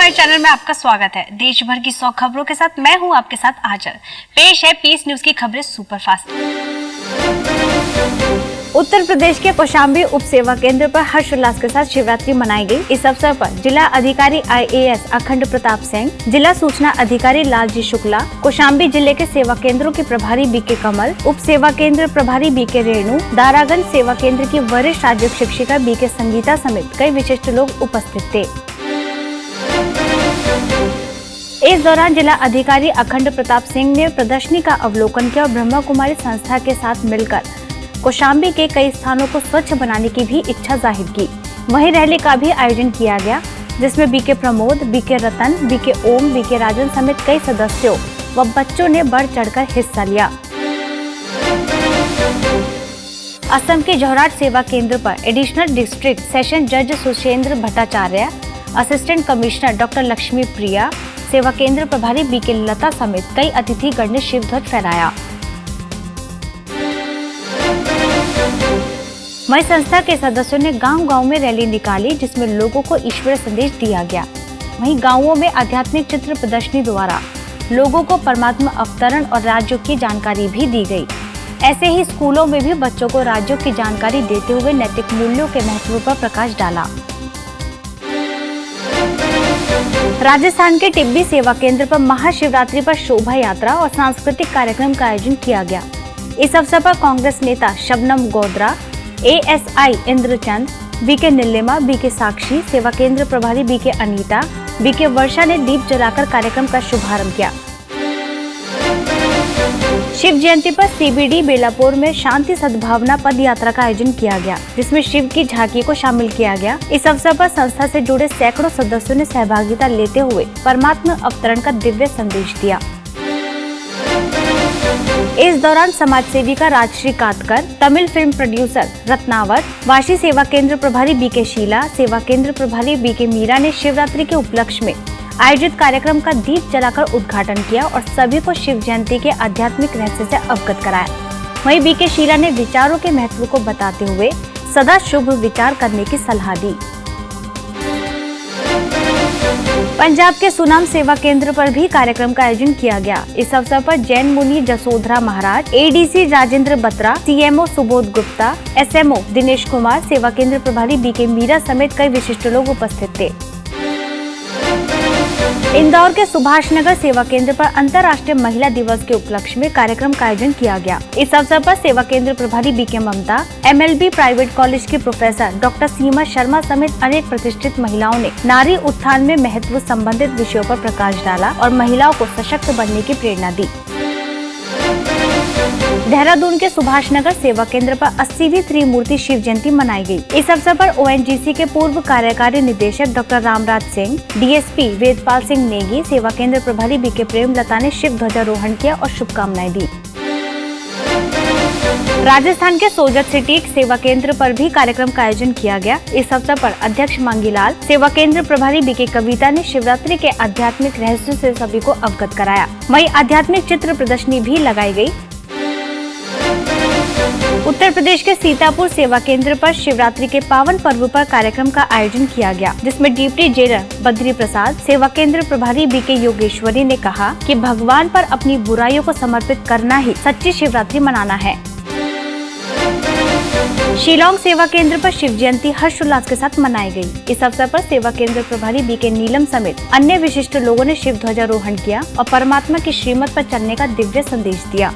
हमारे चैनल में आपका स्वागत है। देश भर की 100 खबरों के साथ मैं हूं आपके साथ आंचल। पेश है पीस न्यूज की खबरें सुपरफास्ट। उत्तर प्रदेश के कौशाम्बी उप सेवा केंद्र पर हर्षोल्लास के साथ शिवरात्रि मनाई गई। इस अवसर पर जिला अधिकारी IAS अखंड प्रताप सिंह, जिला सूचना अधिकारी लालजी शुक्ला, कौशाम्बी जिले के सेवा केंद्रों के प्रभारी BK कमल, उप सेवा केंद्र प्रभारी BK रेणु, दारागंज सेवा केंद्र की वरिष्ठ राजयोग शिक्षिका BK संगीता समेत कई विशिष्ट लोग उपस्थित थे। इस दौरान जिला अधिकारी अखंड प्रताप सिंह ने प्रदर्शनी का अवलोकन किया और ब्रह्मा कुमारी संस्था के साथ मिलकर कौशाम्बी के कई स्थानों को स्वच्छ बनाने की भी इच्छा जाहिर की। वहीं रैली का भी आयोजन किया गया, जिसमें BK प्रमोद, BK रतन, BK ओम, BK राजन समेत कई सदस्यों व बच्चों ने बढ़ चढ़कर हिस्सा लिया। असम के जोरहाट सेवा केंद्र पर एडिशनल डिस्ट्रिक्ट सेशन जज Sushendra Bhattacharya, assistant commissioner doctor Lakshmi Priya, सेवा केंद्र प्रभारी BK लता समेत कई अतिथिगण ने शिव ध्वज फहराया। वहीं संस्था के सदस्यों ने गांव-गांव में रैली निकाली, जिसमें लोगों को ईश्वर संदेश दिया गया। वहीं गांवों में आध्यात्मिक चित्र प्रदर्शनी द्वारा लोगों को परमात्मा अवतरण और राजयोग की जानकारी भी दी गई। ऐसे ही स्कूलों में भी बच्चों को राजयोग की जानकारी देते हुए नैतिक मूल्यों के महत्व पर प्रकाश डाला। राजस्थान के टिब्बी सेवा केंद्र पर महाशिवरात्रि पर शोभा यात्रा और सांस्कृतिक कार्यक्रम का आयोजन किया गया। इस अवसर पर कांग्रेस नेता Shabnam Godhra, ASI Indrachand, BK Nilima, BK साक्षी, सेवा केंद्र प्रभारी BK अनीता, BK वर्षा ने दीप जलाकर कार्यक्रम का शुभारंभ किया। शिव जयंती पर CBD बेलापुर में शांति सद्भावना पद यात्रा का आयोजन किया गया, जिसमें शिव की झांकी को शामिल किया गया। इस अवसर पर संस्था से जुड़े सैकड़ों सदस्यों ने सहभागिता लेते हुए परमात्मा अवतरण का दिव्य संदेश दिया। इस दौरान समाज सेविका राजश्री कातकर, तमिल फिल्म प्रोड्यूसर रत्नावत, वाशी सेवा केंद्र प्रभारी BK शीला, सेवा केंद्र प्रभारी BK मीरा ने शिवरात्रि के उपलक्ष्य में आयोजित कार्यक्रम का दीप जलाकर उद्घाटन किया और सभी को शिव जयंती के आध्यात्मिक रहस्य से अवगत कराया। वहीं BK शीला ने विचारों के महत्व को बताते हुए सदा शुभ विचार करने की सलाह दी। पंजाब के सुनाम सेवा केंद्र पर भी कार्यक्रम का आयोजन किया गया। इस अवसर पर जैन मुनि जसोधरा महाराज, ADC Rajendra Batra, CMO Subodh Gupta, SMO Dinesh Kumar, सेवा केंद्र प्रभारी BK मीरा समेत कई विशिष्ट लोग उपस्थित थे। इंदौर के सुभाष नगर सेवा केंद्र पर अंतर्राष्ट्रीय महिला दिवस के उपलक्ष्य में कार्यक्रम का आयोजन किया गया। इस अवसर पर सेवा केंद्र प्रभारी BK ममता, MLB प्राइवेट कॉलेज की प्रोफेसर डॉक्टर सीमा शर्मा समेत अनेक प्रतिष्ठित महिलाओं ने नारी उत्थान में महत्व संबंधित विषयों पर प्रकाश डाला और महिलाओं को सशक्त बनने की प्रेरणा दी। देहरादून के सुभाष नगर सेवा केंद्र पर 80वीं त्रिमूर्ति शिव जयंती मनाई गई। इस अवसर पर ONGC के पूर्व कार्यकारी निदेशक डॉक्टर रामराज सिंह, DSP वेदपाल सिंह नेगी, सेवा केंद्र प्रभारी BK प्रेम लता ने शिव ध्वजारोहण किया और शुभकामनाएं दी। राजस्थान के सोजत सिटी सेवा केंद्र पर भी कार्यक्रम का आयोजन किया गया। इस अवसर पर अध्यक्ष मांगीलाल, सेवा केंद्र प्रभारी BK कविता ने शिवरात्रि के आध्यात्मिक रहस्यों से सभी को अवगत कराया। वहीं आध्यात्मिक चित्र प्रदर्शनी भी लगाई गई। उत्तर प्रदेश के सीतापुर सेवा केंद्र पर शिवरात्रि के पावन पर्व पर कार्यक्रम का आयोजन किया गया, जिसमें डिप्टी जेलर बद्री प्रसाद, सेवा केंद्र प्रभारी BK योगेश्वरी ने कहा कि भगवान पर अपनी बुराइयों को समर्पित करना ही सच्ची शिवरात्रि मनाना है। शिलांग सेवा केंद्र पर शिव जयंती हर्षोल्लास के साथ मनाई गई। इस अवसर पर सेवा केंद्र प्रभारी BK नीलम समेत अन्य विशिष्ट लोगों ने शिव ध्वजारोहण किया और परमात्मा की श्रीमत पर चलने का दिव्य संदेश दिया।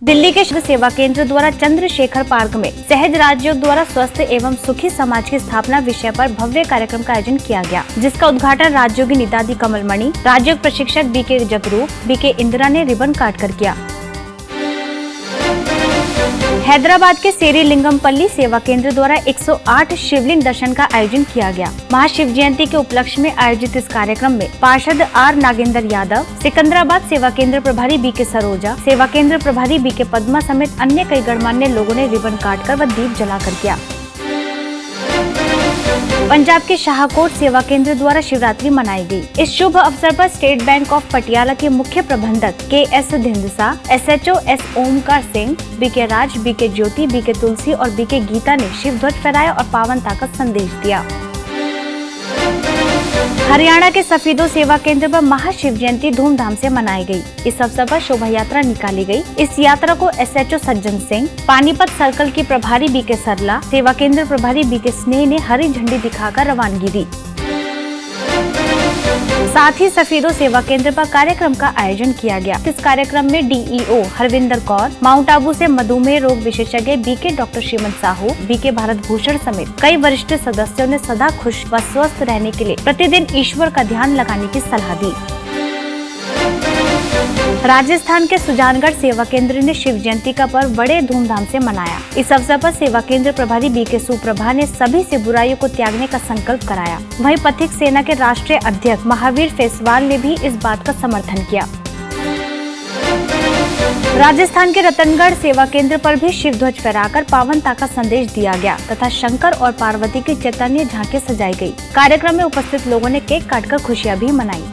दिल्ली के सेवा केंद्र द्वारा चंद्रशेखर पार्क में सहज राजयोग द्वारा स्वस्थ एवं सुखी समाज की स्थापना विषय पर भव्य कार्यक्रम का आयोजन किया गया, जिसका उद्घाटन राजयोगी निदादी कमलमणि, राजयोग प्रशिक्षक BK जगरूप, BK इंदिरा ने रिबन काट कर किया। हैदराबाद के सेरी लिंगमपल्ली सेवा केंद्र द्वारा 108 शिवलिंग दर्शन का आयोजन किया गया। महाशिव जयंती के उपलक्ष्य में आयोजित इस कार्यक्रम में पार्षद R नागेंद्र यादव, सिकंदराबाद सेवा केंद्र प्रभारी BK सरोजा, सेवा केंद्र प्रभारी BK पद्मा समेत अन्य कई गणमान्य लोगों ने रिबन काटकर व दीप जलाकर किया। पंजाब के शाहकोट सेवा केंद्र द्वारा शिवरात्रि मनाई गई। इस शुभ अवसर पर स्टेट बैंक ऑफ पटियाला के मुख्य प्रबंधक KS धिंदसा, SHO S Omkar Singh, BK राज, BK ज्योति, BK तुलसी और BK गीता ने शिव ध्वज फहराया और पावन ताकत संदेश दिया। हरियाणा के सफीदो सेवा केंद्र पर महाशिव जयंती धूमधाम से मनाई गई। इस अवसर पर शोभा यात्रा निकाली गई। इस यात्रा को SHO सज्जन सिंह, पानीपत सर्कल की प्रभारी BK सरला, सेवा केंद्र प्रभारी BK स्नेह ने हरी झंडी दिखाकर रवानगी दी। साथ ही सफीदो सेवा केंद्र पर कार्यक्रम का आयोजन किया गया। इस कार्यक्रम में DEO हरविंदर कौर, माउंट आबू से मधुमेह रोग विशेषज्ञ BK डॉक्टर श्रीमंत साहू, BK भारत भूषण समेत कई वरिष्ठ सदस्यों ने सदा खुश व स्वस्थ रहने के लिए प्रतिदिन ईश्वर का ध्यान लगाने की सलाह दी। राजस्थान के सुजानगढ़ सेवा केंद्र ने शिव जयंती का पर्व बड़े धूमधाम से मनाया। इस अवसर पर सेवा केंद्र प्रभारी BK सुप्रभा ने सभी से बुराइयों को त्यागने का संकल्प कराया। वहीं पथिक सेना के राष्ट्रीय अध्यक्ष महावीर फेसवाल ने भी इस बात का समर्थन किया। राजस्थान के रतनगढ़ सेवा केंद्र पर भी शिव ध्वज फहराकर पावनता का संदेश दिया गया तथा शंकर और पार्वती की चैतन्य झांकी सजाई गई। कार्यक्रम में उपस्थित लोगों ने केक काटकर खुशियां भी मनाई।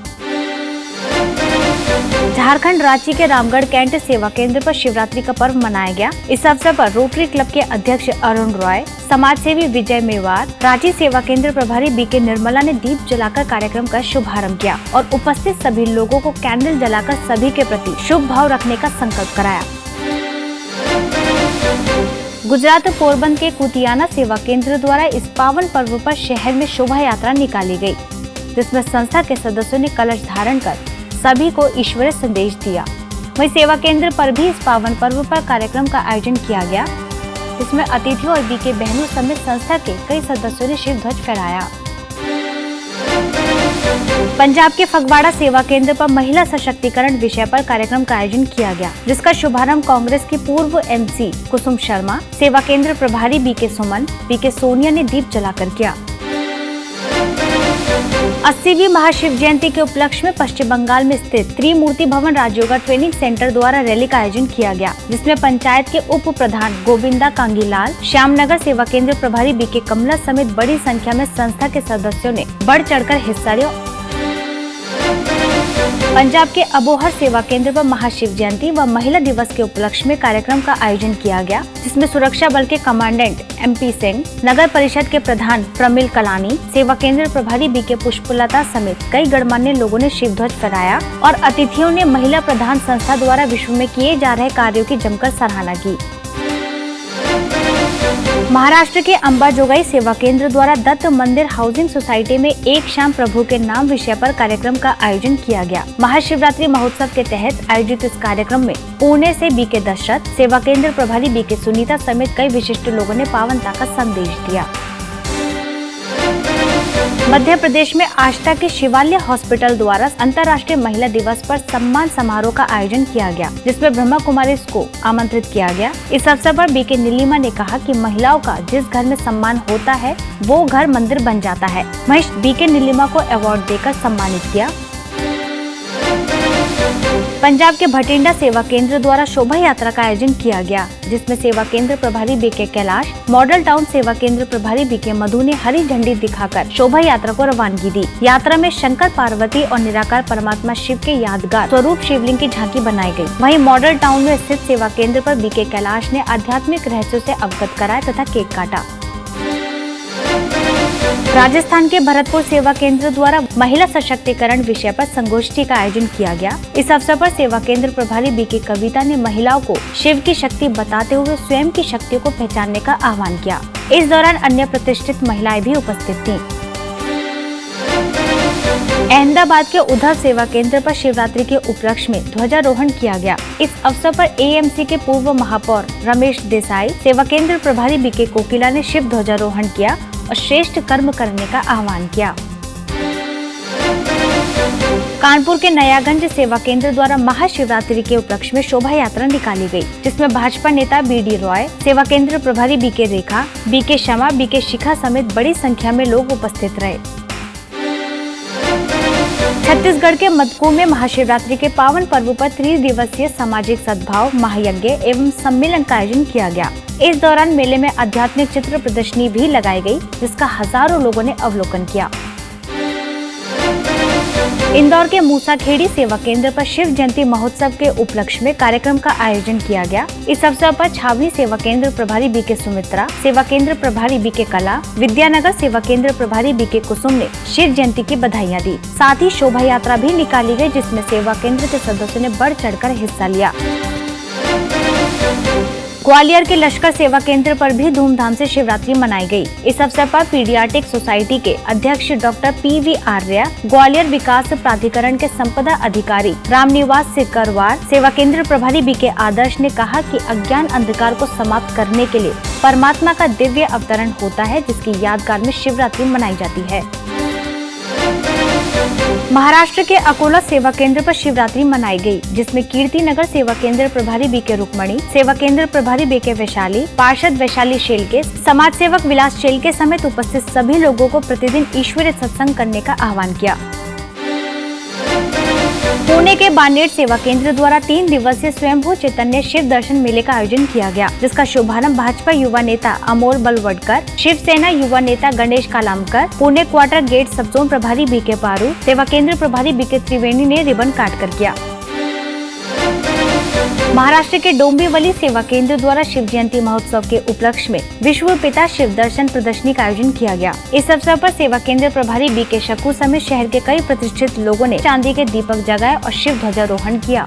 झारखंड रांची के रामगढ़ कैंट सेवा केंद्र पर शिवरात्रि का पर्व मनाया गया। इस अवसर पर रोटरी क्लब के अध्यक्ष अरुण रॉय, समाज सेवी विजय मेवार, रांची सेवा केंद्र प्रभारी BK निर्मला ने दीप जलाकर कार्यक्रम का शुभारंभ किया और उपस्थित सभी लोगों को कैंडल जलाकर सभी के प्रति शुभ भाव रखने का संकल्प कराया। गुजरात पोरबंदर के कुतियाना सेवा केंद्र द्वारा इस पावन पर्व पर शहर में शोभा यात्रा निकाली गई, जिसमें संस्था के सदस्यों ने कलश धारण कर सभी को ईश्वरीय संदेश दिया। वहीं सेवा केंद्र पर भी इस पावन पर्व पर कार्यक्रम का आयोजन किया गया, जिसमें अतिथियों और BK बहनों समेत संस्था के कई सदस्यों ने शिव ध्वज फहराया। पंजाब के फगवाड़ा सेवा केंद्र पर महिला सशक्तिकरण विषय पर कार्यक्रम का आयोजन किया गया, जिसका शुभारंभ कांग्रेस की पूर्व MC कुसुम शर्मा, सेवा केंद्र प्रभारी BK सुमन, BK सोनिया ने दीप जलाकर किया। 80वीं महाशिव जयंती के उपलक्ष्य में पश्चिम बंगाल में स्थित त्रिमूर्ति भवन राजयोगा ट्रेनिंग सेंटर द्वारा रैली का आयोजन किया गया, जिसमें पंचायत के उप प्रधान गोविंदा कांगीलाल, श्यामनगर सेवा केंद्र प्रभारी BK कमला समेत बड़ी संख्या में संस्था के सदस्यों ने बढ़ चढ़कर हिस्सा लिया। पंजाब के अबोहर सेवा केंद्र पर महाशिव जयंती व महिला दिवस के उपलक्ष्य में कार्यक्रम का आयोजन किया गया, जिसमें सुरक्षा बल के कमांडेंट MP सिंह, नगर परिषद के प्रधान प्रमिल कलानी, सेवा केंद्र प्रभारी BK पुष्पलता समेत कई गणमान्य लोगों ने शिव ध्वज फहराया और अतिथियों ने महिला प्रधान संस्था द्वारा विश्व में किए जा रहे कार्यों की जमकर सराहना की। महाराष्ट्र के अंबाजोगाई सेवा केंद्र द्वारा दत्त मंदिर हाउसिंग सोसाइटी में एक शाम प्रभु के नाम विषय पर कार्यक्रम का आयोजन किया गया। महाशिवरात्रि महोत्सव के तहत आयोजित इस कार्यक्रम में पुणे से BK दशरथ, सेवा केंद्र प्रभारी BK सुनीता समेत कई विशिष्ट लोगों ने पावनता का संदेश दिया। मध्य प्रदेश में आष्टा के शिवालय हॉस्पिटल द्वारा अंतर्राष्ट्रीय महिला दिवस पर सम्मान समारोह का आयोजन किया गया, जिसमें ब्रह्मा कुमारी को आमंत्रित किया गया। इस अवसर पर BK नीलिमा ने कहा कि महिलाओं का जिस घर में सम्मान होता है वो घर मंदिर बन जाता है। वहीं BK नीलिमा को अवार्ड देकर सम्मानित किया। पंजाब के भटिंडा सेवा केंद्र द्वारा शोभा यात्रा का आयोजन किया गया, जिसमें सेवा केंद्र प्रभारी BK कैलाश, मॉडल टाउन सेवा केंद्र प्रभारी BK मधु ने हरी झंडी दिखाकर शोभा यात्रा को रवानगी दी। यात्रा में शंकर पार्वती और निराकार परमात्मा शिव के यादगार स्वरूप शिवलिंग की झांकी बनाई गई। वहीं मॉडल टाउन में स्थित सेवा केंद्र पर BK कैलाश ने आध्यात्मिक रहस्यों से अवगत कराया तथा केक काटा। राजस्थान के भरतपुर सेवा केंद्र द्वारा महिला सशक्तिकरण विषय पर संगोष्ठी का आयोजन किया गया। इस अवसर पर सेवा केंद्र प्रभारी BK कविता ने महिलाओं को शिव की शक्ति बताते हुए स्वयं की शक्तियों को पहचानने का आह्वान किया। इस दौरान अन्य प्रतिष्ठित महिलाएं भी उपस्थित थीं। अहमदाबाद के उद्धव सेवा केंद्र पर शिवरात्रि के उपलक्ष्य में ध्वजारोहण किया गया। इस अवसर पर AMC के पूर्व महापौर रमेश देसाई, सेवा केंद्र प्रभारी BK कोकिला ने शिव ध्वजारोहण किया और श्रेष्ठ कर्म करने का आह्वान किया। कानपुर के नयागंज सेवा केंद्र द्वारा महाशिवरात्रि के उपलक्ष्य में शोभा यात्रा निकाली गई, जिसमें भाजपा नेता BD रॉय, सेवा केंद्र प्रभारी BK रेखा, BK शमा, BK शिखा समेत बड़ी संख्या में लोग उपस्थित रहे। छत्तीसगढ़ के मदकू में महाशिवरात्रि के पावन पर्व पर 3 दिवसीय सामाजिक सद्भाव महायज्ञ एवं सम्मेलन का आयोजन किया गया। इस दौरान मेले में आध्यात्मिक चित्र प्रदर्शनी भी लगाई गई, जिसका हजारों लोगों ने अवलोकन किया। इंदौर के मूसाखेड़ी सेवा केंद्र पर शिव जयंती महोत्सव के उपलक्ष्य में कार्यक्रम का आयोजन किया गया। इस अवसर पर छावनी सेवा केंद्र प्रभारी बीके सुमित्रा, सेवा केंद्र प्रभारी बीके कला, विद्यानगर सेवा केंद्र प्रभारी बीके कुसुम ने शिव जयंती की बधाइयां दी। साथ ही शोभा यात्रा भी निकाली गई, जिसमें सेवा केंद्र के सदस्यों ने बढ़ चढ़कर हिस्सा लिया। ग्वालियर के लश्कर सेवा केंद्र पर भी धूमधाम से शिवरात्रि मनाई गई। इस अवसर पर पीडियाट्रिक सोसाइटी के अध्यक्ष डॉक्टर पी.वी. आर्य, ग्वालियर विकास प्राधिकरण के संपदा अधिकारी रामनिवास सिकरवार, सेवा केंद्र प्रभारी बीके आदर्श ने कहा कि अज्ञान अंधकार को समाप्त करने के लिए परमात्मा का दिव्य अवतरण होता है, जिसकी यादगार में शिवरात्रि मनाई जाती है। महाराष्ट्र के अकोला सेवा केंद्र पर शिवरात्रि मनाई गई, जिसमें कीर्ति नगर सेवा केंद्र प्रभारी बीके रुक्मणी, सेवा केंद्र प्रभारी बीके वैशाली, पार्षद वैशाली शेलके, समाज सेवक विलास शेलके समेत उपस्थित सभी लोगों को प्रतिदिन ईश्वरीय सत्संग करने का आह्वान किया। पुणे के बानेर सेवा केंद्र द्वारा 3 दिवसीय स्वयंभू चैतन्य शिव दर्शन मेले का आयोजन किया गया, जिसका शुभारंभ भाजपा युवा नेता अमोल बलवड़कर, शिवसेना युवा नेता गणेश कालामकर, पुणे क्वार्टर गेट सब जोन प्रभारी बीके पारू, सेवा केंद्र प्रभारी बीके त्रिवेणी ने रिबन काट कर किया। महाराष्ट्र के डोंबिवली सेवा केंद्र द्वारा शिव जयंती महोत्सव के उपलक्ष्य में विश्व पिता शिव दर्शन प्रदर्शनी का आयोजन किया गया। इस अवसर पर सेवा केंद्र प्रभारी बीके शकू समेत शहर के कई प्रतिष्ठित लोगों ने चांदी के दीपक जगाए और शिव ध्वजारोहण किया।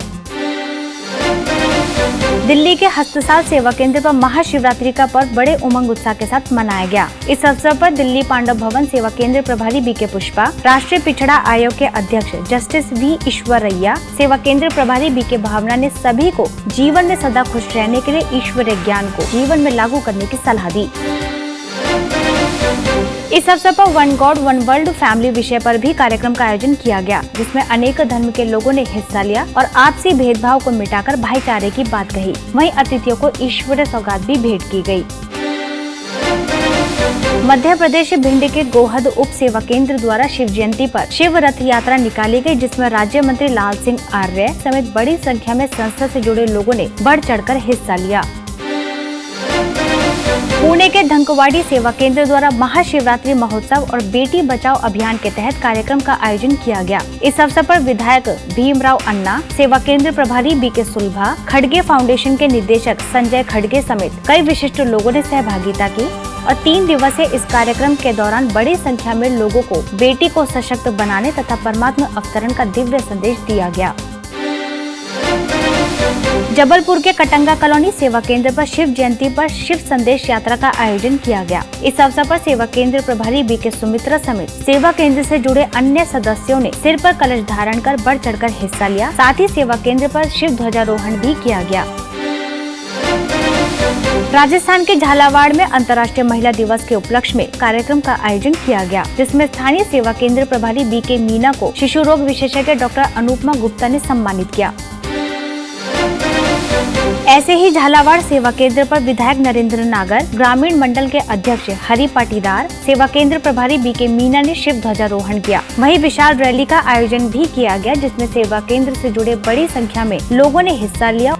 दिल्ली के हस्तसाल सेवा केंद्र पर महाशिवरात्रि का पर्व बड़े उमंग उत्साह के साथ मनाया गया। इस अवसर पर दिल्ली पांडव भवन सेवा केंद्र प्रभारी बीके पुष्पा, राष्ट्रीय पिछड़ा आयोग के अध्यक्ष जस्टिस वी ईश्वरैया, सेवा केंद्र प्रभारी बीके भावना ने सभी को जीवन में सदा खुश रहने के लिए ईश्वरीय ज्ञान को जीवन में लागू करने की सलाह दी। इस अवसर पर one God one world family विषय पर भी कार्यक्रम का आयोजन किया गया, जिसमें अनेक धर्म के लोगों ने हिस्सा लिया और आपसी भेदभाव को मिटाकर भाईचारे की बात कही। वहीं अतिथियों को ईश्वरीय सौगात भी भेंट की गई। मध्य प्रदेश भिंड के गोहद उप सेवा केंद्र द्वारा शिव जयंती पर शिव रथ यात्रा निकाली गई, जिसमें राज्य मंत्री लाल सिंह आर्य समेत बड़ी संख्या में संस्था से जुड़े लोगों ने बढ़ चढ़कर हिस्सा लिया। पुणे के धंकवाड़ी सेवा केंद्र द्वारा महाशिवरात्रि महोत्सव और बेटी बचाओ अभियान के तहत कार्यक्रम का आयोजन किया गया। इस अवसर पर विधायक भीमराव अन्ना, सेवा केंद्र प्रभारी बीके सुलभा, खड़गे फाउंडेशन के निदेशक संजय खड़गे समेत कई विशिष्ट लोगों ने सहभागिता की और 3 दिवसीय इस कार्यक्रम के दौरान बड़ी संख्या में लोगों को बेटी को सशक्त बनाने तथा परमात्मा अवतरण का दिव्य संदेश दिया गया। जबलपुर के कटंगा कॉलोनी सेवा केंद्र पर शिव जयंती पर शिव संदेश यात्रा का आयोजन किया गया। इस अवसर पर सेवा केंद्र प्रभारी बीके सुमित्रा समेत सेवा केंद्र से जुड़े अन्य सदस्यों ने सिर पर कलश धारण कर बढ़ चढ़कर हिस्सा लिया। साथ ही सेवा केंद्र पर शिव ध्वजारोहण भी किया गया। राजस्थान के झालावाड़ में अंतर्राष्ट्रीय महिला दिवस के उपलक्ष्य में कार्यक्रम का आयोजन किया गया, जिसमें स्थानीय सेवा केंद्र प्रभारी बीके मीना को शिशु रोग विशेषज्ञ डॉक्टर अनुपमा गुप्ता ने सम्मानित किया। ऐसे ही झालावाड़ सेवा केंद्र पर विधायक नरेंद्र नागर, ग्रामीण मंडल के अध्यक्ष हरि पाटीदार, सेवा केंद्र प्रभारी बीके मीना ने शिव ध्वजारोहण किया। वहीं विशाल रैली का आयोजन भी किया गया, जिसमें सेवा केंद्र से जुड़े बड़ी संख्या में लोगों ने हिस्सा लिया।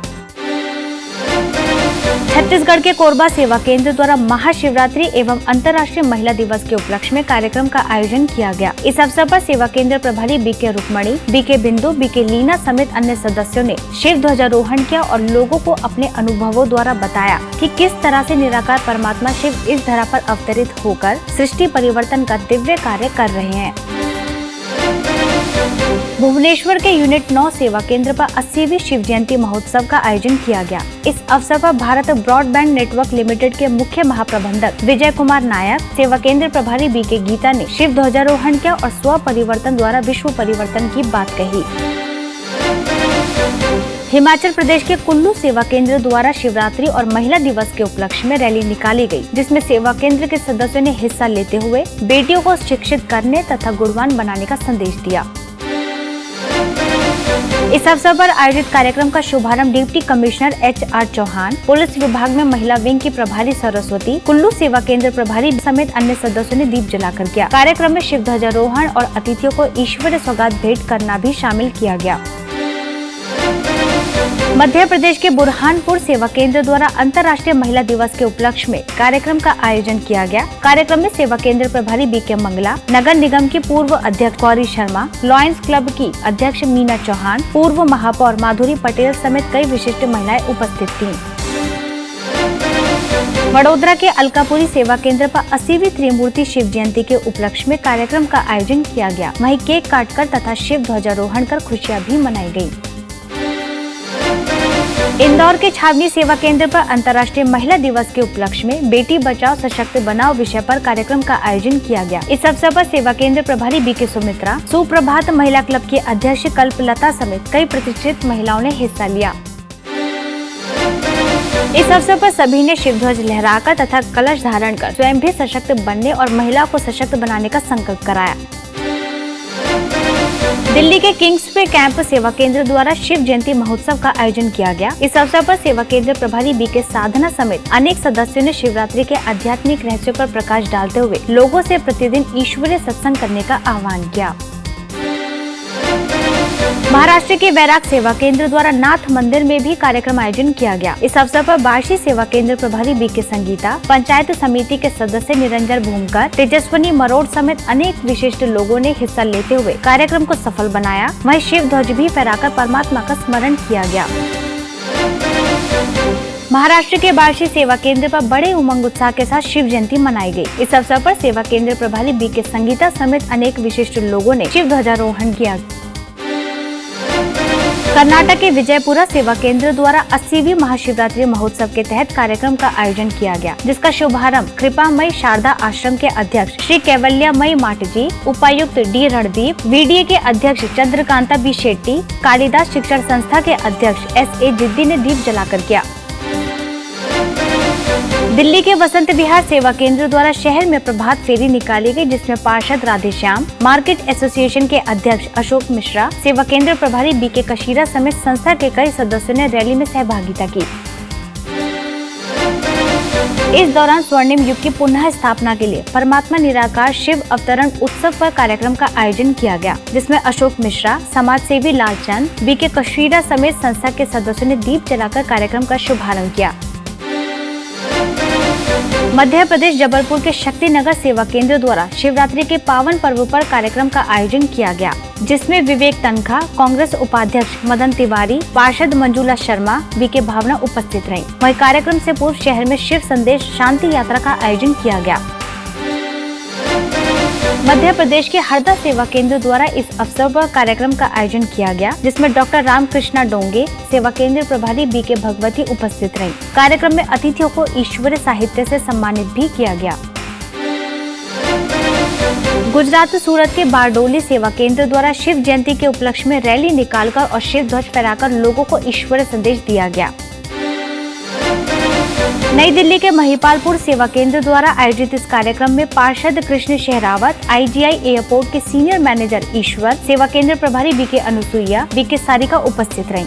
छत्तीसगढ़ के कोरबा सेवा केंद्र द्वारा महाशिवरात्रि एवं अंतर्राष्ट्रीय महिला दिवस के उपलक्ष्य में कार्यक्रम का आयोजन किया गया। इस अवसर पर सेवा केंद्र प्रभारी बीके रुक्मणी, बीके बिंदु, बीके लीना समेत अन्य सदस्यों ने शिव ध्वजारोहण किया और लोगों को अपने अनुभवों द्वारा बताया कि किस तरह से निराकार परमात्मा शिव इस धरा पर अवतरित होकर सृष्टि परिवर्तन का दिव्य कार्य कर रहे हैं। भुवनेश्वर के यूनिट 9 सेवा केंद्र पर 80वीं शिव जयंती महोत्सव का आयोजन किया गया। इस अवसर पर भारत ब्रॉडबैंड नेटवर्क लिमिटेड के मुख्य महाप्रबंधक विजय कुमार नायक, सेवा केंद्र प्रभारी बीके गीता ने शिव ध्वजारोहण किया और स्व परिवर्तन द्वारा विश्व परिवर्तन की बात कही। हिमाचल प्रदेश के कुल्लू सेवा केंद्र द्वारा शिवरात्रि और महिला दिवस के उपलक्ष्य में रैली निकाली गई, जिसमें सेवा केंद्र के सदस्यों ने हिस्सा लेते हुए बेटियों को शिक्षित करने तथा गुणवान बनाने का संदेश दिया। इस अवसर पर आयोजित कार्यक्रम का शुभारंभ deputy commissioner HR Chauhan, police विभाग में महिला विंग की प्रभारी सरस्वती, कुल्लू सेवा केंद्र प्रभारी समेत अन्य सदस्यों ने दीप जलाकर किया। कार्यक्रम में शिव ध्वजारोहण और अतिथियों को ईश्वरीय सौगात भेंट करना भी शामिल किया गया। मध्य प्रदेश के बुरहानपुर सेवा केंद्र द्वारा अंतर्राष्ट्रीय महिला दिवस के उपलक्ष्य में कार्यक्रम का आयोजन किया गया। कार्यक्रम में सेवा केंद्र प्रभारी बीके मंगला, नगर निगम की पूर्व अध्यक्ष गौरी शर्मा, लॉयंस क्लब की अध्यक्ष मीना चौहान, पूर्व महापौर माधुरी पटेल समेत कई विशिष्ट महिलाएं उपस्थित थीं। वडोदरा के अलकापुरी सेवा केंद्र पर 80वीं त्रिमूर्ति शिव जयंती के उपलक्ष्य में कार्यक्रम का आयोजन किया गया। वहीं केक काटकर तथा शिव ध्वजारोहण कर खुशियां भी मनाई गयी। इंदौर के छावनी सेवा केंद्र पर अंतर्राष्ट्रीय महिला दिवस के उपलक्ष्य में बेटी बचाओ सशक्त बनाओ विषय पर कार्यक्रम का आयोजन किया गया। इस अवसर पर सेवा केंद्र प्रभारी बीके सुमित्रा, सुप्रभात महिला क्लब की अध्यक्ष कल्पलता समेत कई प्रतिष्ठित महिलाओं ने हिस्सा लिया। इस अवसर पर सभी ने शिव ध्वज लहराकर तथा कलश धारण कर स्वयं भी सशक्त बनने और महिलाओं को सशक्त बनाने का संकल्प कराया। दिल्ली के किंग्सवे कैंप सेवा केंद्र द्वारा शिव जयंती महोत्सव का आयोजन किया गया। इस अवसर पर सेवा केंद्र प्रभारी बीके साधना समेत अनेक सदस्यों ने शिवरात्रि के आध्यात्मिक रहस्यों पर प्रकाश डालते हुए लोगों से प्रतिदिन ईश्वरीय सत्संग करने का आह्वान किया। महाराष्ट्र के वैराग सेवा केंद्र द्वारा नाथ मंदिर में भी कार्यक्रम आयोजन किया गया। इस अवसर पर बार्शी सेवा केंद्र प्रभारी बीके संगीता, पंचायत समिति के सदस्य निरंजन भूमकर, तेजस्वनी मरोड़ समेत अनेक विशिष्ट लोगों ने हिस्सा लेते हुए कार्यक्रम को सफल बनाया। वहीं शिव ध्वज भी फहराकर परमात्मा का स्मरण किया गया। महाराष्ट्र के बार्शी सेवा केंद्र पर बड़े उमंग उत्साह के साथ शिव जयंती मनाई गई। इस अवसर पर सेवा केंद्र प्रभारी बीके संगीता समेत अनेक विशिष्ट लोगों ने शिव ध्वजारोहण किया। कर्नाटक के विजयपुरा सेवा केंद्र द्वारा 80वीं महाशिवरात्रि महोत्सव के तहत कार्यक्रम का आयोजन किया गया, जिसका शुभारंभ कृपामयी शारदा आश्रम के अध्यक्ष श्री कैवल्यामयी माटजी, उपायुक्त डी रणदीप, वीडीए के अध्यक्ष चंद्रकांता बी शेट्टी, कालिदास शिक्षण संस्था के अध्यक्ष एस.ए. जिद्दी ने दीप जलाकर किया। दिल्ली के वसंत विहार सेवा केंद्र द्वारा शहर में प्रभात फेरी निकाली गई, जिसमें पार्षद राधेश्याम, मार्केट एसोसिएशन के अध्यक्ष अशोक मिश्रा, सेवा केंद्र प्रभारी बीके कशीरा समेत संस्था के कई सदस्यों ने रैली में सहभागिता की। इस दौरान स्वर्णिम युग की पुनः स्थापना के लिए परमात्मा निराकार शिव अवतरण उत्सव पर कार्यक्रम का आयोजन किया गया, जिसमें अशोक मिश्रा, समाज सेवी लालचंद, बीके कशीरा समेत संस्था के सदस्यों ने दीप जलाकर कार्यक्रम का शुभारंभ किया। मध्य प्रदेश जबलपुर के शक्ति नगर सेवा केंद्र द्वारा शिवरात्रि के पावन पर्व पर कार्यक्रम का आयोजन किया गया, जिसमें विवेक तनखा, कांग्रेस उपाध्यक्ष मदन तिवारी, पार्षद मंजुला शर्मा, बीके भावना उपस्थित रही। वहीं कार्यक्रम से पूर्व शहर में शिव संदेश शांति यात्रा का आयोजन किया गया। मध्य प्रदेश के हरदा सेवा केंद्र द्वारा इस अवसर पर कार्यक्रम का आयोजन किया गया, जिसमें डॉक्टर रामकृष्णा डोंगे, सेवा केंद्र प्रभारी बीके भगवती उपस्थित रही। कार्यक्रम में अतिथियों को ईश्वरीय साहित्य से सम्मानित भी किया गया। गुजरात सूरत के बारडोली सेवा केंद्र द्वारा शिव जयंती के उपलक्ष्य में रैली निकालकर और शिव ध्वज फहराकर लोगों को ईश्वरीय संदेश दिया गया। नई दिल्ली के महिपालपुर सेवा केंद्र द्वारा आयोजित इस कार्यक्रम में पार्षद कृष्ण शेहरावत, आईजीआई एयरपोर्ट के सीनियर मैनेजर ईश्वर, सेवा केंद्र प्रभारी बीके अनुसुईया, बीके सारिका उपस्थित रहीं।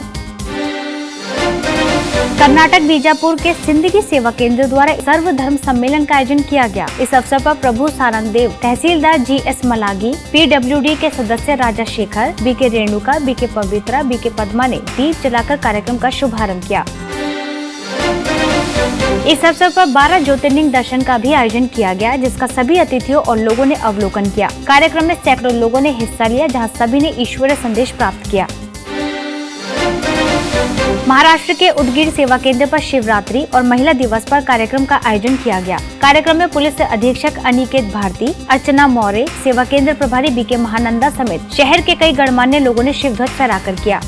कर्नाटक बीजापुर के सिंदगी सेवा केंद्र द्वारा सर्वधर्म सम्मेलन का आयोजन किया गया। इस अवसर पर प्रभु सारंगदेव, तहसीलदार जी.एस. मलागी, पीडब्ल्यूडी के सदस्य राजा शेखर, बीके रेणुका, बीके पवित्रा, बीके पद्मा ने दीप जलाकर कार्यक्रम का शुभारंभ किया। इस अवसर पर 12 ज्योतिर्लिंग दर्शन का भी आयोजन किया गया, जिसका सभी अतिथियों और लोगों ने अवलोकन किया। कार्यक्रम में सैकड़ों लोगों ने हिस्सा लिया, जहां सभी ने ईश्वरीय संदेश प्राप्त किया। महाराष्ट्र के उदगीर सेवा केंद्र पर शिवरात्रि और महिला दिवस पर कार्यक्रम का आयोजन किया गया। कार्यक्रम में पुलिस अधीक्षक अनिकेत भारती, अर्चना मौर्य, सेवा केंद्र प्रभारी बीके महानंदा समेत शहर के कई गणमान्य लोगों ने शिव ध्वज फहराकर किया।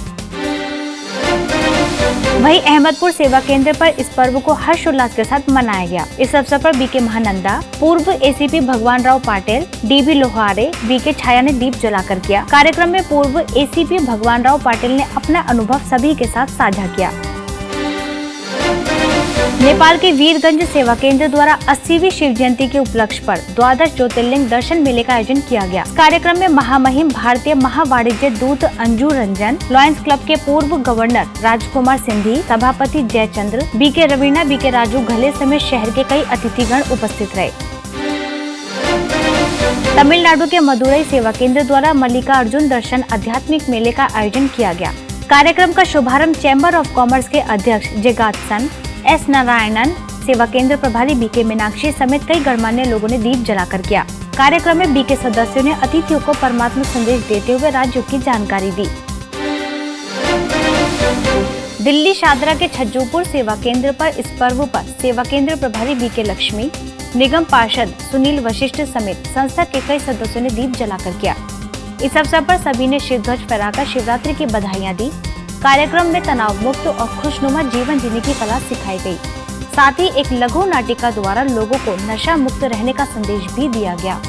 वहीं अहमदपुर सेवा केंद्र पर इस पर्व को हर्षोल्लास के साथ मनाया गया। इस अवसर पर बीके महानंदा, पूर्व एसीपी भगवान राव पाटिल, डीबी लोहारे, बीके छाया ने दीप जलाकर किया। कार्यक्रम में पूर्व एसीपी भगवान राव पाटिल ने अपना अनुभव सभी के साथ साझा किया। नेपाल के वीरगंज सेवा केंद्र द्वारा 80वीं शिव जयंती के उपलक्ष्य पर 12 ज्योतिर्लिंग दर्शन मेले का आयोजन किया गया। कार्यक्रम में महामहिम भारतीय महावाणिज्य दूत अंजू रंजन, लॉयंस क्लब के पूर्व गवर्नर राजकुमार सिंधी, सभापति जयचंद्र, बीके रवीना, बीके राजू घले समेत शहर के कई अतिथिगण उपस्थित रहे। तमिलनाडु के मदुरई सेवा केंद्र द्वारा मल्लिकार्जुन दर्शन आध्यात्मिक मेले का आयोजन किया गया। कार्यक्रम का शुभारंभ चैम्बर ऑफ कॉमर्स के अध्यक्ष जगातसन एस नारायणन, सेवा केंद्र प्रभारी बीके मीनाक्षी समेत कई गणमान्य लोगों ने दीप जलाकर किया। कार्यक्रम में बीके सदस्यों ने अतिथियों को परमात्मा संदेश देते हुए राज्यों की जानकारी दी। दिल्ली शादरा के छज्जूपुर सेवा केंद्र पर इस पर्व पर सेवा केंद्र प्रभारी बीके लक्ष्मी, निगम पार्षद सुनील वशिष्ठ समेत संस्था के कई सदस्यों ने दीप जलाकर किया। इस अवसर पर सभी ने शिव ध्वज फहराकर शिवरात्रि की बधाइयां दी। कार्यक्रम में तनाव मुक्त और खुशनुमा जीवन जीने की कला सिखाई गई। साथ ही एक लघु नाटिका द्वारा लोगों को नशा मुक्त रहने का संदेश भी दिया गया।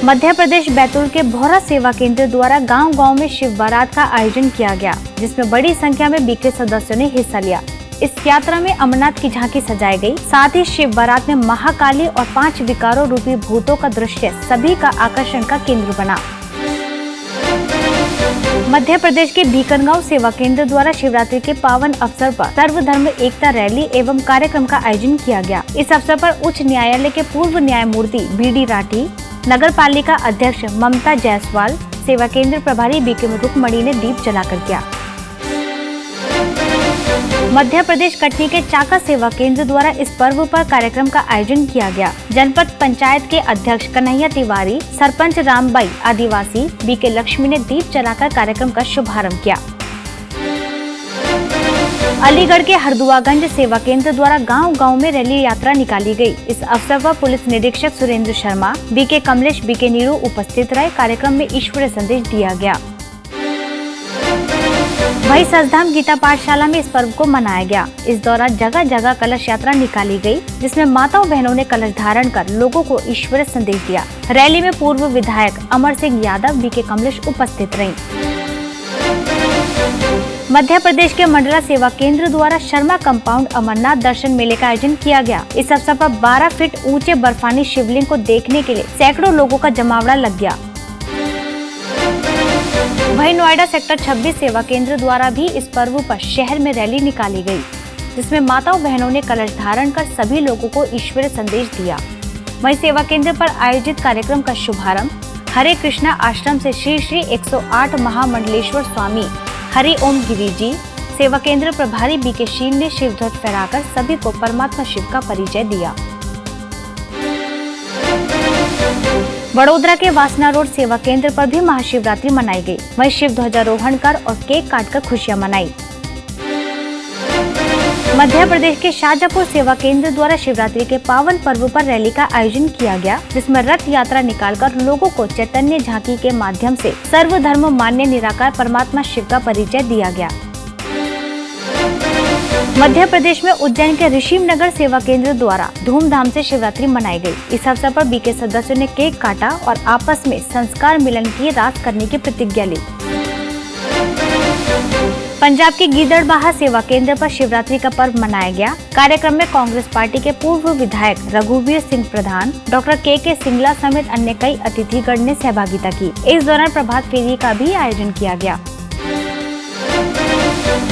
मध्य प्रदेश बैतूल के भोरा सेवा केंद्र द्वारा गांव-गांव में शिव बारात का आयोजन किया गया, जिसमें बड़ी संख्या में बीके सदस्यों ने हिस्सा लिया। इस यात्रा में अमरनाथ की झांकी सजाई गई। साथ ही शिव बारात में महाकाली और 5 विकारों रूपी भूतों का दृश्य सभी का आकर्षण का केंद्र बना। मध्य प्रदेश के भीकनगांव सेवा केंद्र द्वारा शिवरात्रि के पावन अवसर पर सर्वधर्म एकता रैली एवं कार्यक्रम का आयोजन किया गया। इस अवसर पर उच्च न्यायालय के पूर्व न्यायमूर्ति BD राठी, नगर पालिका अध्यक्ष ममता जायसवाल, सेवा केंद्र प्रभारी बीके रुक्मणी ने दीप जलाकर किया। मध्य प्रदेश कटनी के चाका सेवा केंद्र द्वारा इस पर्व पर कार्यक्रम का आयोजन किया गया। जनपद पंचायत के अध्यक्ष कन्हैया तिवारी, सरपंच रामबाई आदिवासी, बीके लक्ष्मी ने दीप जलाकर कार्यक्रम का शुभारंभ किया। अलीगढ़ के हरदुआगंज सेवा केंद्र द्वारा गांव-गांव में रैली यात्रा निकाली गई। इस अवसर पर पुलिस निरीक्षक सुरेंद्र शर्मा, बीके कमलेश, बीके नीरू उपस्थित रहे। कार्यक्रम में ईश्वरीय संदेश दिया गया। वहीं सचधाम गीता पाठशाला में इस पर्व को मनाया गया। इस दौरान जगह जगह कलश यात्रा निकाली गई, जिसमें माताओं बहनों ने कलश धारण कर लोगों को ईश्वरीय संदेश दिया। रैली में पूर्व विधायक अमर सिंह यादव, बीके कमलेश उपस्थित रहीं। मध्य प्रदेश के मंडला सेवा केंद्र द्वारा शर्मा कंपाउंड अमरनाथ दर्शन मेले का आयोजन किया गया। इस अवसर पर 12 फीट ऊंचे बर्फानी शिवलिंग को देखने के लिए सैकड़ों लोगों का जमावड़ा लग गया। वहीं नोएडा सेक्टर 26 सेवा केंद्र द्वारा भी इस पर्व पर शहर में रैली निकाली गई, जिसमें माताओं बहनों ने कलश धारण कर सभी लोगों को ईश्वरीय संदेश दिया। वहीं सेवा केंद्र पर आयोजित कार्यक्रम का शुभारंभ हरे कृष्णा आश्रम से श्री श्री 108 महामंडलेश्वर स्वामी हरि ओम गिरी जी, सेवा केंद्र प्रभारी बीके शील ने शिव ध्वज फहराकर सभी को परमात्मा शिव का परिचय दिया। वडोदरा के वासना रोड सेवा केंद्र पर भी महाशिवरात्रि मनाई गई। वहीं शिव ध्वजारोहण कर और केक काटकर खुशियां मनाई। मध्य प्रदेश के शाहजहांपुर सेवा केंद्र द्वारा शिवरात्रि के पावन पर्व पर रैली का आयोजन किया गया, जिसमें रथ यात्रा निकालकर लोगों को चैतन्य झांकी के माध्यम से सर्वधर्म मान्य निराकार परमात्मा शिव का परिचय दिया गया। मध्य प्रदेश में उज्जैन के ऋषिम नगर सेवा केंद्र द्वारा धूमधाम से शिवरात्रि मनाई गई। इस अवसर पर बीके सदस्यों ने केक काटा और आपस में संस्कार मिलन की रात करने की प्रतिज्ञा ली। पंजाब के गीदड़बाहा सेवा केंद्र पर शिवरात्रि का पर्व मनाया गया। कार्यक्रम में कांग्रेस पार्टी के पूर्व विधायक रघुवीर सिंह प्रधान, डॉक्टर के सिंगला समेत अन्य कई अतिथिगण ने सहभागिता की। इस दौरान प्रभात फेरी का भी आयोजन किया गया।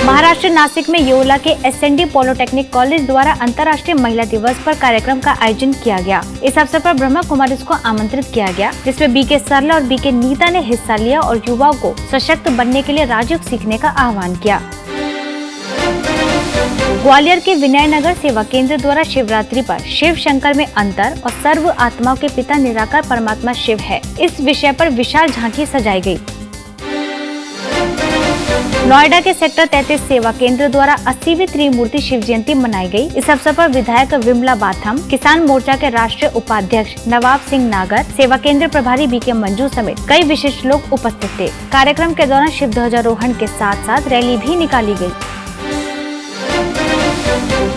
महाराष्ट्र नासिक में येवला के SND पॉलिटेक्निक कॉलेज द्वारा अंतर्राष्ट्रीय महिला दिवस पर कार्यक्रम का आयोजन किया गया। इस अवसर पर ब्रह्मा कुमारीज को आमंत्रित किया गया, जिसमें बीके सरला और बीके नीता ने हिस्सा लिया और युवाओं को सशक्त बनने के लिए राजयोग सीखने का आह्वान किया। ग्वालियर के विनय नगर सेवा केंद्र द्वारा शिवरात्रि पर शिव शंकर में अंतर और सर्व आत्माओं के पिता निराकार परमात्मा शिव है, इस विषय पर विशाल झांकी सजाई गई। नोएडा के सेक्टर 33 सेवा केंद्र द्वारा 80वीं त्रिमूर्ति शिव जयंती मनाई गई। इस अवसर पर विधायक विमला बाथम, किसान मोर्चा के राष्ट्रीय उपाध्यक्ष नवाब सिंह नागर, सेवा केंद्र प्रभारी बीके मंजू समेत कई विशिष्ट लोग उपस्थित थे। कार्यक्रम के दौरान शिव ध्वजारोहण के साथ साथ रैली भी निकाली गई।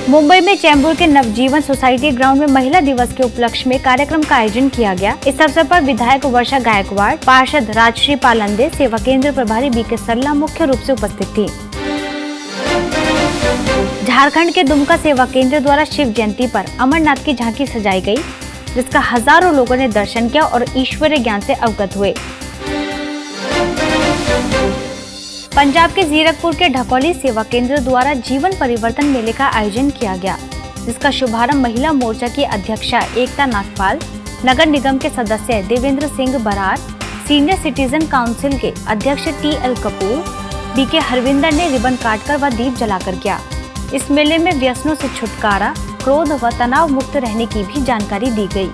मुंबई में चैम्बूर के नवजीवन सोसाइटी ग्राउंड में महिला दिवस के उपलक्ष्य में कार्यक्रम का आयोजन किया गया। इस अवसर पर विधायक वर्षा गायकवाड़, पार्षद राजश्री पालंदे, सेवा केंद्र प्रभारी बीके सरला मुख्य रूप से उपस्थित थी। झारखंड के दुमका सेवा केंद्र द्वारा शिव जयंती पर अमरनाथ की झांकी सजाई गई, जिसका हजारों लोगों ने दर्शन किया और ईश्वरीय ज्ञान से अवगत हुए। पंजाब के जीरकपुर के ढकौली सेवा केंद्र द्वारा जीवन परिवर्तन मेले का आयोजन किया गया, जिसका शुभारंभ महिला मोर्चा की अध्यक्षा एकता नागपाल, नगर निगम के सदस्य Devendra Singh Brar, senior citizen council के अध्यक्ष टी.एल. कपूर, बी.के. हरविंदर ने रिबन काटकर व दीप जलाकर किया। इस मेले में व्यसनों से छुटकारा, क्रोध व तनाव मुक्त रहने की भी जानकारी दी गई।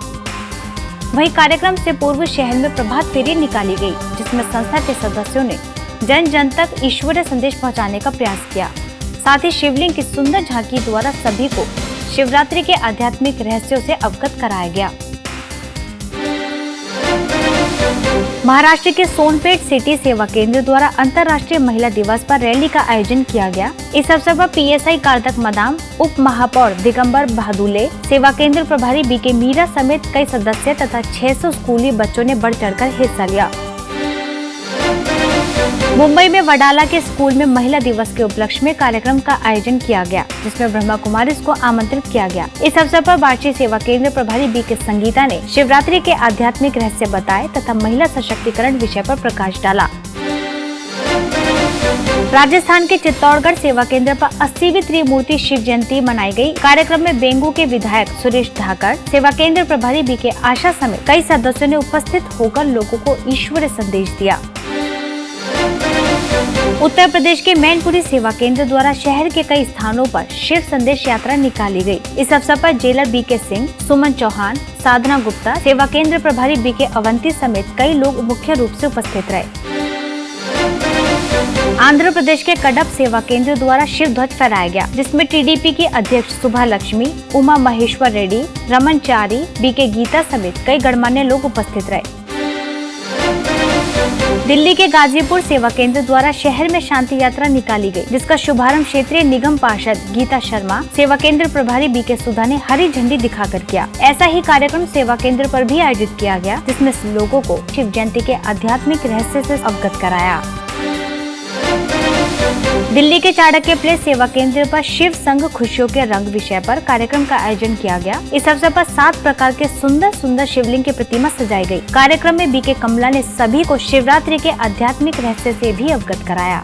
वहीं कार्यक्रम से पूर्व शहर में प्रभात फेरी निकाली गई, जिसमें संस्था के सदस्यों ने जन जन तक ईश्वरीय संदेश पहुंचाने का प्रयास किया। साथ ही शिवलिंग की सुंदर झांकी द्वारा सभी को शिवरात्रि के आध्यात्मिक रहस्यों से अवगत कराया गया। महाराष्ट्र के सोनपेट सिटी सेवा केंद्र द्वारा अंतर्राष्ट्रीय महिला दिवस पर रैली का आयोजन किया गया। इस अवसर पर पीएसआई कारतक मदाम, उप महापौर दिगंबर बहादुले, सेवा केंद्र प्रभारी बी.के. मीरा समेत कई सदस्य तथा 600 स्कूली बच्चों ने बढ़ चढ़कर हिस्सा लिया। मुंबई में वडाला के स्कूल में महिला दिवस के उपलक्ष्य में कार्यक्रम का आयोजन किया गया, जिसमें ब्रह्मा कुमारी को आमंत्रित किया गया। इस अवसर पर वाशी सेवा केंद्र प्रभारी बी.के. संगीता ने शिवरात्रि के आध्यात्मिक रहस्य बताए तथा महिला सशक्तिकरण विषय पर प्रकाश डाला। राजस्थान के चित्तौड़गढ़ सेवा केंद्र पर 80वीं त्रिमूर्ति शिव जयंती मनाई गई। कार्यक्रम में बेंगू के विधायक सुरेश धाकर, सेवा केंद्र प्रभारी बी.के. आशा समेत कई सदस्यों ने उपस्थित होकर लोगों को ईश्वरीय संदेश दिया। उत्तर प्रदेश के मैनपुरी सेवा केंद्र द्वारा शहर के कई स्थानों पर शिव संदेश यात्रा निकाली गई। इस अवसर पर जेलर बी.के. सिंह, सुमन चौहान, साधना गुप्ता, सेवा केंद्र प्रभारी बी.के. अवंती समेत कई लोग मुख्य रूप से उपस्थित रहे। आंध्र प्रदेश के कडप सेवा केंद्र द्वारा शिव ध्वज फहराया गया, जिसमें टीडीपी की अध्यक्ष सुभा लक्ष्मी, उमा महेश्वर रेड्डी, रमन चारी, बी.के. गीता समेत कई गणमान्य लोग उपस्थित रहे। दिल्ली के गाजीपुर सेवा केंद्र द्वारा शहर में शांति यात्रा निकाली गई, जिसका शुभारंभ क्षेत्रीय निगम पार्षद गीता शर्मा, सेवा केंद्र प्रभारी बी.के. सुधा ने हरी झंडी दिखाकर किया। ऐसा ही कार्यक्रम सेवा केंद्र पर भी आयोजित किया गया, जिसमें लोगों को शिव जयंती के आध्यात्मिक रहस्य से अवगत कराया। दिल्ली के चाणक्य प्लेस सेवा केंद्र पर शिव संग खुशियों के रंग विषय पर कार्यक्रम का आयोजन किया गया। इस अवसर पर 7 प्रकार के सुंदर सुंदर शिवलिंग की प्रतिमा सजाई गई। कार्यक्रम में बी.के. कमला ने सभी को शिवरात्रि के आध्यात्मिक रहस्य से भी अवगत कराया।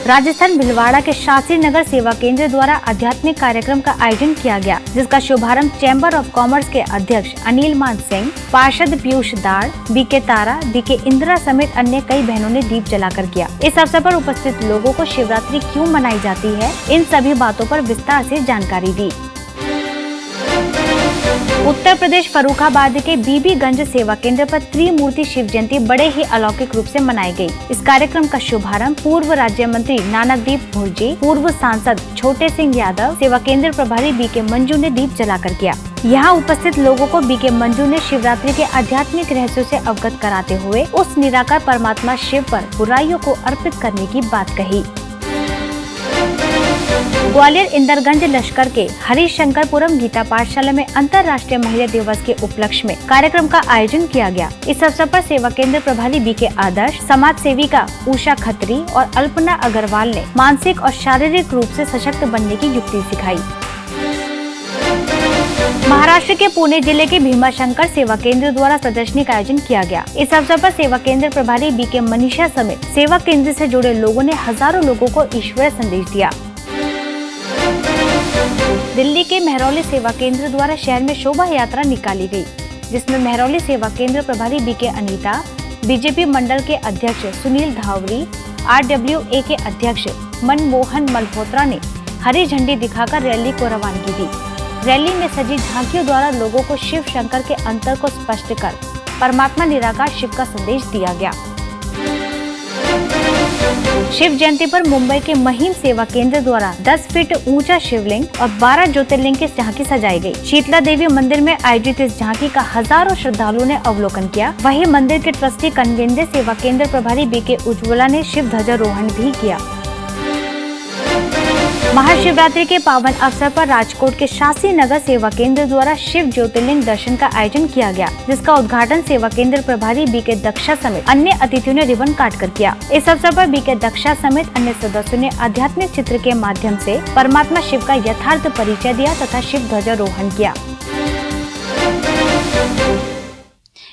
राजस्थान भिलवाड़ा के शास्त्री नगर सेवा केंद्र द्वारा आध्यात्मिक कार्यक्रम का आयोजन किया गया, जिसका शुभारंभ चैम्बर ऑफ कॉमर्स के अध्यक्ष अनिल मान सिंह, पार्षद पीयूष दाड़, बी.के. तारा, बी.के. इंदिरा समेत अन्य कई बहनों ने दीप जलाकर किया। इस अवसर पर उपस्थित लोगों को शिवरात्रि क्यों मनाई जाती है, इन सभी बातों पर विस्तार से जानकारी दी। उत्तर प्रदेश फर्रुखाबाद के बीबीगंज सेवा केंद्र पर त्रिमूर्ति शिव जयंती बड़े ही अलौकिक रूप से मनाई गई। इस कार्यक्रम का शुभारंभ पूर्व राज्य मंत्री नानकदीप भुर्जी, पूर्व सांसद छोटे सिंह यादव, सेवा केंद्र प्रभारी बी.के. मंजू ने दीप जलाकर किया। यहाँ उपस्थित लोगों को बी.के. मंजू ने शिवरात्रि के आध्यात्मिक रहस्यों से अवगत कराते हुए उस निराकार परमात्मा शिव पर बुराइयों को अर्पित करने की बात कही। ग्वालियर इंदरगंज लश्कर के हरिशंकरपुरम गीता पाठशाला में अंतर्राष्ट्रीय महिला दिवस के उपलक्ष्य में कार्यक्रम का आयोजन किया गया। इस अवसर पर सेवा केंद्र प्रभारी बी.के. आदर्श, समाज सेविका उषा खत्री और अल्पना अग्रवाल ने मानसिक और शारीरिक रूप से सशक्त बनने की युक्ति सिखाई। महाराष्ट्र के पुणे जिले के भीमाशंकर सेवा केंद्र द्वारा प्रदर्शनी का आयोजन किया गया। इस अवसर पर सेवा केंद्र प्रभारी बी.के. मनीषा समेत सेवा केंद्र से जुड़े लोगों ने हजारों लोगों को ईश्वरीय संदेश दिया। दिल्ली के मेहरौली सेवा केंद्र द्वारा शहर में शोभा यात्रा निकाली गई, जिसमें मेहरौली सेवा केंद्र प्रभारी बी.के. अनीता, बीजेपी मंडल के अध्यक्ष सुनील धावरी, RWA के अध्यक्ष मनमोहन मल्होत्रा ने हरी झंडी दिखाकर रैली को रवानगी दी। रैली में सजी झांकियों द्वारा लोगों को शिव शंकर के अंतर को स्पष्ट कर परमात्मा निराकार शिव का संदेश दिया गया। शिव जयंती पर मुंबई के महिम सेवा केंद्र द्वारा 10 फीट ऊंचा शिवलिंग और 12 ज्योतिर्लिंग की झांकी सजाई गई। शीतला देवी मंदिर में आयोजित इस झांकी का हजारों श्रद्धालुओं ने अवलोकन किया। वहीं मंदिर के ट्रस्टी कन्वेंद्र सेवा केंद्र प्रभारी बी.के. उज्ज्वला ने शिव ध्वजारोहण भी किया। महाशिवरात्रि के पावन अवसर पर राजकोट के शास्त्री नगर सेवा केंद्र द्वारा शिव ज्योतिर्लिंग दर्शन का आयोजन किया गया, जिसका उद्घाटन सेवा केंद्र प्रभारी बी.के. दक्षा समेत अन्य अतिथियों ने रिबन काटकर किया। इस अवसर पर बी.के. दक्षा समेत अन्य सदस्यों ने आध्यात्मिक चित्र के माध्यम से परमात्मा शिव का यथार्थ परिचय दिया तथा शिव ध्वजारोहण किया।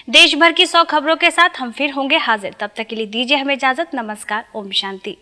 देश भर की 100 खबरों के साथ हम फिर होंगे हाजिर। तब तक के लिए दीजिए हमें इजाजत। नमस्कार। ओम शांति।